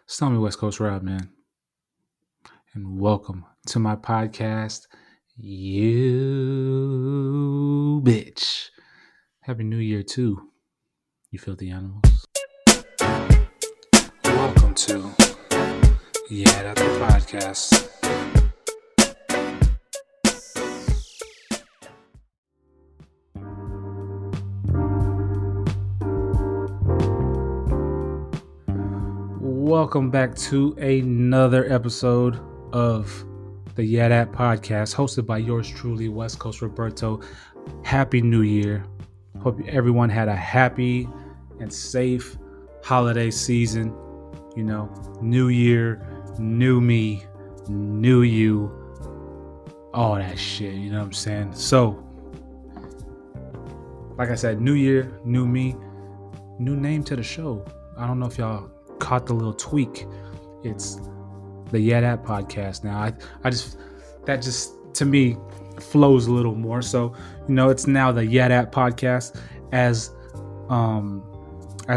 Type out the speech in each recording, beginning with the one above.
Tell me WCRob, man, and welcome to my podcast, you bitch. Happy New Year too, you filthy animals. Welcome to YeahDat Podcast. Welcome back to another episode of the YeahDat Podcast, hosted by yours truly, West Coast Roberto. Happy New Year. Hope everyone had a happy and safe holiday season. You know, new year, new me, new you, all that shit, you know what I'm saying? So, like I said, new year, new me, new name to the show. I don't know if y'all caught the little tweak. It's the YeahDat Podcast now. That just to me flows a little more. So, you know, it's now the YeahDat Podcast as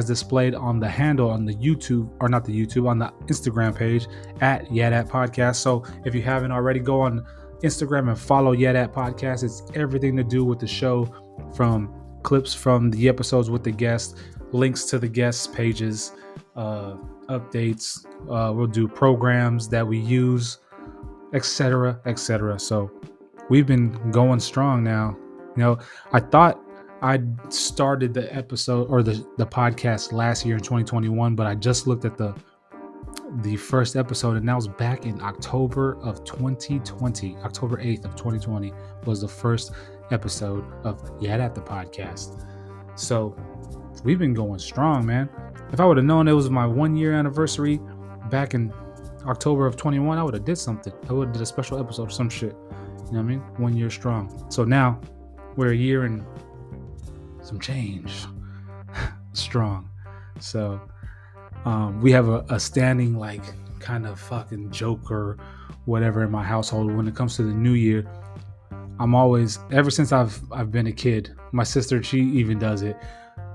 displayed on the handle on the YouTube, or not the YouTube, on the Instagram page at YeahDat Podcast. So if you haven't already, go on Instagram and follow YeahDat Podcast. It's everything to do with the show, from clips from the episodes with the guests, links to the guests pages, updates. We'll do programs that we use, etc. So we've been going strong now. You know, I thought I started the episode or the podcast last year in 2021, but I just looked at the first episode, and that was back in October of 2020. October 8th of 2020 was the first episode of YeahDat the Podcast. So we've been going strong, man. If I would have known it was my 1 year anniversary back in October of 21, I would have did something. I would have did a special episode or some shit. You know what I mean? 1 year strong. So now we're a year and some change strong. So we have a standing, like, kind of fucking joke or whatever in my household when it comes to the new year. I'm always, ever since I've been a kid, my sister, she even does it.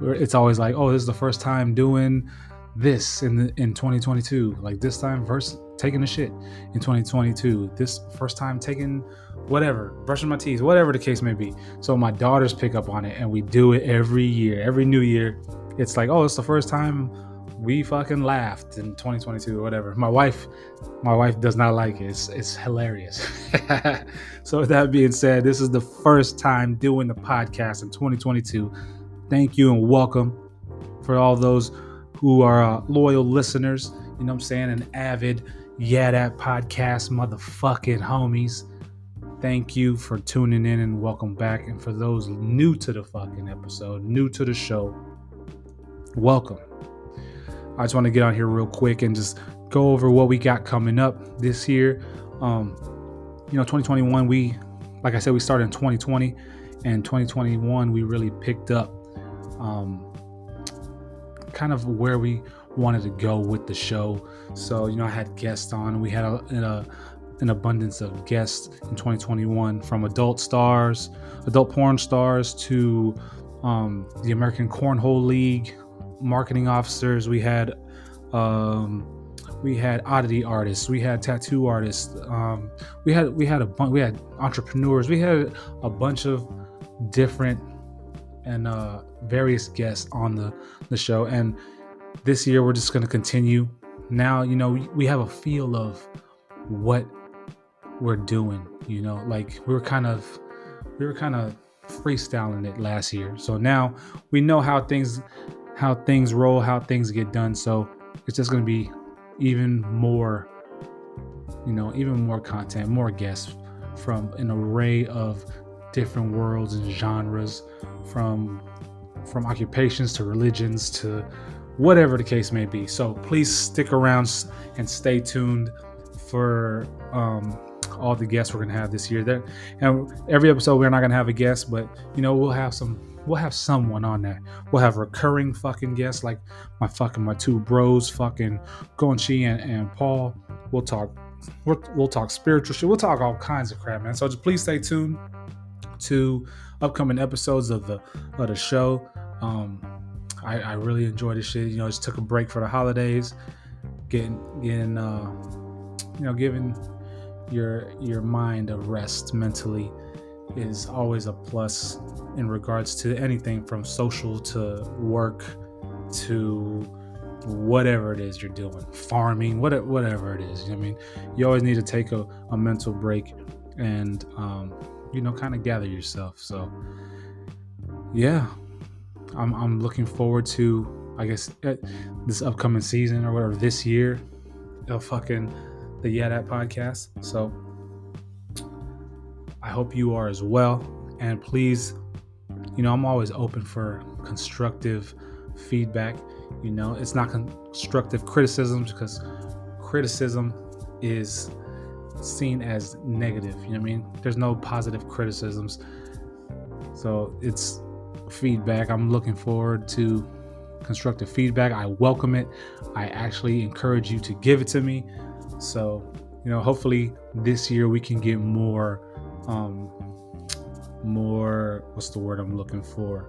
It's always like, oh, this is the first time doing this in 2022. Like, this time versus taking a shit in 2022. This first time taking whatever, brushing my teeth, whatever the case may be. So my daughters pick up on it, and we do it every year, every new year. It's like, oh, it's the first time we fucking laughed in 2022 or whatever. My wife does not like it. It's hilarious. So with that being said, this is the first time doing the podcast in 2022. Thank you and welcome for all those who are loyal listeners, you know what I'm saying, and avid YeahDat Podcast motherfucking homies. Thank you for tuning in and welcome back. And for those new to the fucking episode, new to the show, welcome. I just want to get on here real quick and just go over what we got coming up this year. 2021, like I said, we started in 2020, and 2021 we really picked up kind of where we wanted to go with the show. So, you know, I had guests on. We had an abundance of guests in 2021, from adult porn stars, to the American Cornhole League marketing officers. We had oddity artists, we had tattoo artists, we had entrepreneurs, we had a bunch of different and various guests on the show. And this year we're just going to continue. Now, you know, we have a feel of what we're doing, you know, like we were kind of freestyling it last year. So now we know how things roll, how things get done. So it's just going to be even more content, more guests from an array of different worlds and genres, from occupations to religions to whatever the case may be. So please stick around and stay tuned for all the guests we're gonna have this year. And every episode we're not gonna have a guest, but you know, we'll have someone on there. We'll have recurring fucking guests, like my two bros, fucking Gonchi and Paul. We'll talk spiritual shit. We'll talk all kinds of crap, man. So just please stay tuned to upcoming episodes of the show. I really enjoy this shit. You know, just took a break for the holidays, giving your mind a rest mentally is always a plus in regards to anything from social to work to whatever it is you're doing, farming, whatever it is. I mean, you always need to take a mental break and kind of gather yourself. So yeah, I'm looking forward to, I guess, this upcoming season or whatever, this year of the YeahDat Podcast. So I hope you are as well. And please, I'm always open for constructive feedback. It's not constructive criticism, because criticism is seen as negative. You know what I mean? There's no positive criticisms. So it's feedback. I'm looking forward to constructive feedback. I welcome it. I actually encourage you to give it to me. So, hopefully this year we can get more, what's the word I'm looking for?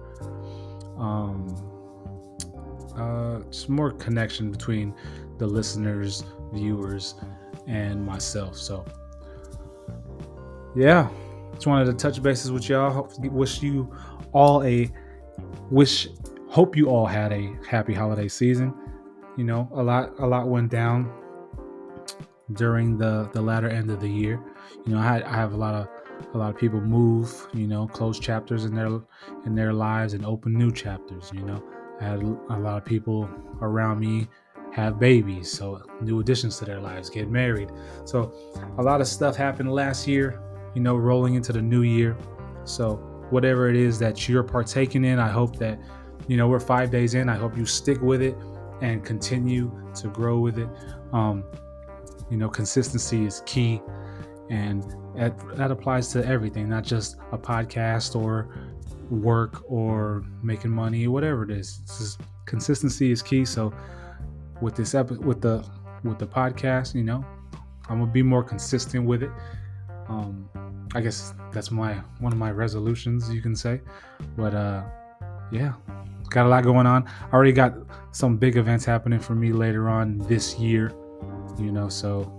Just more connection between the listeners, viewers, and myself. So yeah, just wanted to touch bases with y'all. Hope you all had a happy holiday season. A lot went down during the latter end of the year. I have a lot of people move, close chapters in their lives and open new chapters. I had a lot of people around me have babies, so new additions to their lives, get married. So a lot of stuff happened last year, rolling into the new year. So whatever it is that you're partaking in, I hope that, we're 5 days in. I hope you stick with it and continue to grow with it. Consistency is key, and that applies to everything, not just a podcast or work or making money, whatever it is. It's just, consistency is key. So with this with the podcast, I'm gonna be more consistent with it. I guess that's one of my resolutions, you can say. But yeah, got a lot going on. I already got some big events happening for me later on this year, so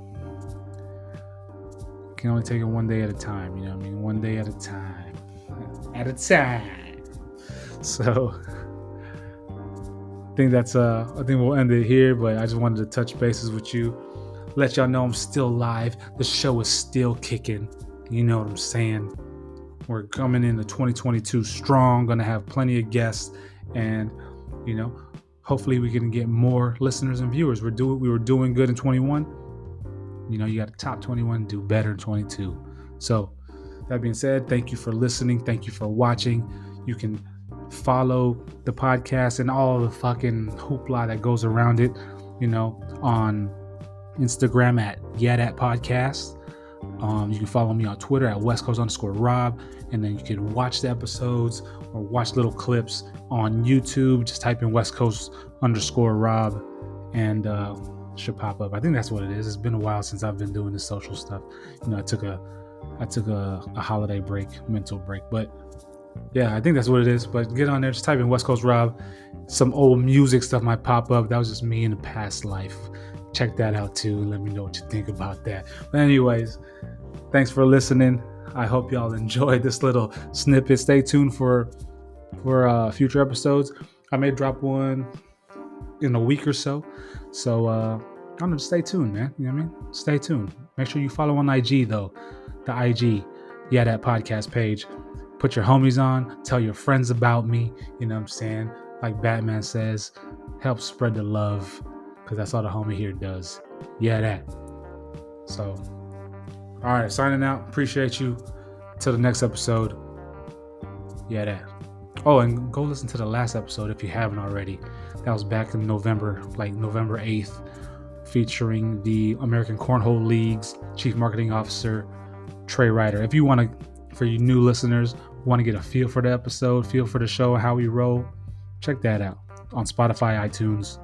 can only take it one day at a time. One day at a time. So I think we'll end it here, but I just wanted to touch bases with you, let y'all know I'm still live. The show is still kicking. You know what I'm saying? We're coming into 2022 strong, gonna have plenty of guests, and hopefully we can get more listeners and viewers. We were doing good in 21. You got to top 21, do better in 22. So that being said, thank you for listening. Thank you for watching. You can follow the podcast and all the fucking hoopla that goes around it, on Instagram at YeahDat Podcast. You can follow me on Twitter at WestCoast_Rob. And then you can watch the episodes or watch little clips on YouTube. Just type in WestCoast_Rob and should pop up. I think that's what it is. It's been a while since I've been doing this social stuff. I took a holiday break, mental break, but yeah, I think that's what it is. But get on there, just type in West Coast Rob. Some old music stuff might pop up. That was just me in a past life. Check that out too. Let me know what you think about that. But anyways, thanks for listening. I hope y'all enjoyed this little snippet. Stay tuned for future episodes. I may drop one in a week or so. So I don't know, stay tuned, man. You know what I mean? Stay tuned. Make sure you follow on IG though. The IG, YeahDat Podcast page. Put your homies on. Tell your friends about me. You know what I'm saying? Like Batman says, help spread the love, because that's all the homie here does. YeahDat. So, all right, signing out. Appreciate you. Till the next episode. YeahDat. Oh, and go listen to the last episode if you haven't already. That was back in November, like November 8th, featuring the American Cornhole League's Chief Marketing Officer, Trey Ryder. If you want to, for you new listeners, want to get a feel for the episode, feel for the show, how we roll, check that out on Spotify, iTunes,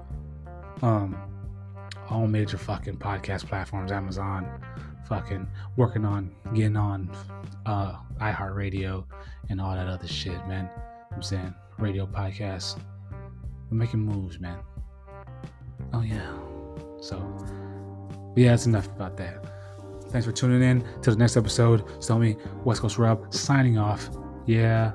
all major fucking podcast platforms, Amazon, fucking working on getting on iHeartRadio and all that other shit, man. I'm saying radio podcasts. We're making moves, man. Oh yeah. So, yeah, that's enough about that. Thanks for tuning in to the next episode. It's me, WCRob, signing off. Yeah.